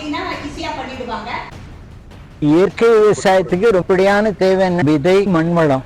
அப்படின்னா ஈஸியா பண்ணிடுவாங்க. இயற்கை விவசாயத்துக்கு ரொம்படியான தேவை என்ன? விதை, மண்வளம்.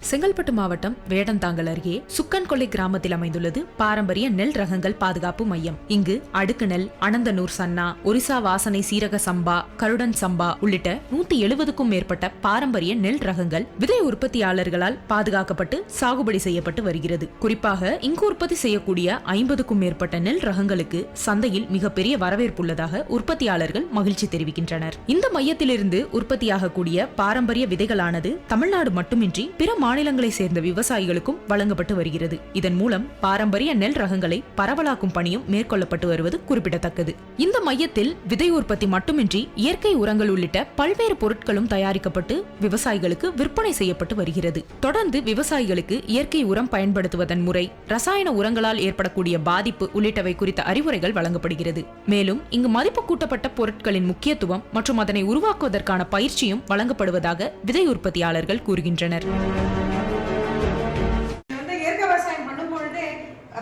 செங்கல்பட்டு மாவட்டம் வேடந்தாங்கல் அருகே சுக்கன்கொல்லை கிராமத்தில் அமைந்துள்ளது பாரம்பரிய நெல் ரகங்கள் பாதுகாப்பு மையம். இங்கு அடுக்கு நெல், அனந்தனூர் சன்னா, ஒரிசா வாசனை சீரக சம்பா, கருடன் சம்பா உள்ளிட்ட 170க்கும் மேற்பட்ட பாரம்பரிய நெல் ரகங்கள் விதை உற்பத்தியாளர்களால் பாதுகாக்கப்பட்டு சாகுபடி செய்யப்பட்டு வருகிறது. குறிப்பாக இங்கு உற்பத்தி செய்யக்கூடிய 50க்கும் மேற்பட்ட நெல் ரகங்களுக்கு சந்தையில் மிகப்பெரிய வரவேற்பு உள்ளதாக உற்பத்தியாளர்கள் மகிழ்ச்சி தெரிவிக்கின்றனர். இந்த மையத்திலிருந்து உற்பத்தியாகக்கூடிய பாரம்பரிய விதைகளானது தமிழ்நாடு மட்டுமின்றி பிற மாநிலங்களை சேர்ந்த விவசாயிகளுக்கும் வழங்கப்பட்டு வருகிறது. இதன் மூலம் பாரம்பரிய நெல் ரகங்களை பரவலாக்கும் பணியும் மேற்கொள்ளப்பட்டு வருவது குறிப்பிடத்தக்கது. இந்த மையத்தில் விதை உற்பத்தி மட்டுமின்றி இயற்கை உரங்கள் உள்ளிட்ட பல்வேறு பொருட்களும் தயாரிக்கப்பட்டு விவசாயிகளுக்கு விற்பனை செய்யப்பட்டு வருகிறது. தொடர்ந்து விவசாயிகளுக்கு இயற்கை உரம் பயன்படுத்துவதன் முறை, ரசாயன உரங்களால் ஏற்படக்கூடிய பாதிப்பு உள்ளிட்டவை குறித்த அறிவுரைகள் வழங்கப்படுகிறது. மேலும் இங்கு மதிப்பு கூட்டப்பட்ட பொருட்களின் முக்கியத்துவம் மற்றும் அதனை உருவாக்குவதற்கான பயிற்சியும் வழங்கப்படுவதாக விதை உற்பத்தியாளர்கள் கூறுகின்றனர்.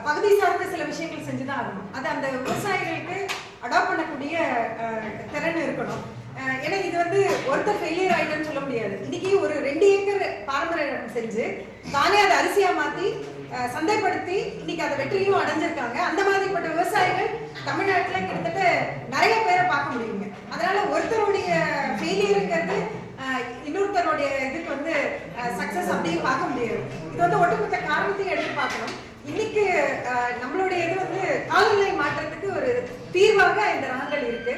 பகுதி சார்ந்த சில விஷயங்கள் செஞ்சுதான் ஆகணும். அது அந்த விவசாயிகளுக்கு அடாப்ட் பண்ணக்கூடிய திறன் இருக்கணும். ஏன்னா இது ஒருத்தர் ஃபெயிலியர் ஆயிடுன்னு சொல்ல முடியாது. இன்னைக்கு ஒரு 2 ஏக்கர் பாரம்பரிய ரகம் செஞ்சு தானே அதை அரிசியா மாத்தி சந்தைப்படுத்தி இன்னைக்கு அதை வெற்றியும் அடைஞ்சிருக்காங்க. அந்த மாதிரிப்பட்ட விவசாயிகள் தமிழ்நாட்டுல கிட்டத்தட்ட நிறைய பேரை பார்க்க முடியுங்க. அதனால ஒருத்தருடைய ஃபெயிலியருங்கிறது இன்னொருத்தருடைய இதுக்கு சக்சஸ் அப்படியே பார்க்க முடியாது. இது ஒட்டுமொத்த காரணத்தையும் எடுத்து பார்க்கணும். இன்னைக்கு நம்மளுடைய காலநிலை மாற்றத்துக்கு ஒரு தீர்வாக இந்த ரகங்கள் இருக்கு.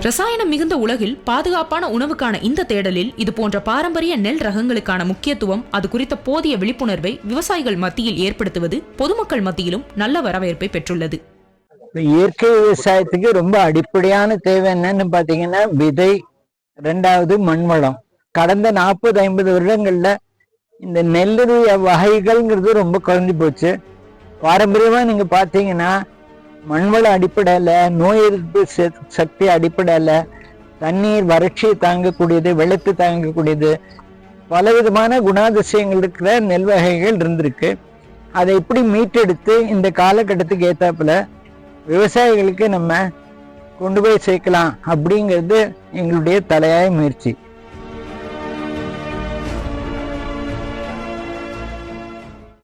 ரசாயனம் மிகுந்த உலகில் பாதுகாப்பான உணவுக்கான இந்த தேடலில் இது போன்ற பாரம்பரிய நெல் ரகங்களுக்கான முக்கியத்துவம், அது குறித்த போதிய விழிப்புணர்வை விவசாயிகள் மத்தியில் ஏற்படுத்துவது பொதுமக்கள் மத்தியிலும் நல்ல வரவேற்பை பெற்றுள்ளது. இயற்கை விவசாயத்துக்கு ரொம்ப அடிப்படையான தேவை என்னன்னு பாத்தீங்கன்னா விதை, 2வது மண்வளம். கடந்த 40-50 வருடங்கள்ல இந்த நெல்லுடைய வகைகள்ங்கிறது ரொம்ப குறைஞ்சி போச்சு. பாரம்பரியமா நீங்க பாத்தீங்கன்னா மண்வள அடிப்படையில, நோய் எதிர்ப்பு சக்தி அடிப்படையில, தண்ணீர் வறட்சியை தாங்கக்கூடியது, வெளுத்து தாங்கக்கூடியது, பலவிதமான குணாதிசயங்கள் இருக்கிற நெல் வகைகள் இருந்திருக்கு. அதை எப்படி மீட்டெடுத்து இந்த காலகட்டத்துக்கு ஏத்தாப்புல விவசாயிகளுக்கு நம்ம கொண்டு போய் சேர்க்கலாம் அப்படிங்கிறது எங்களுடைய தலையாய முயற்சி.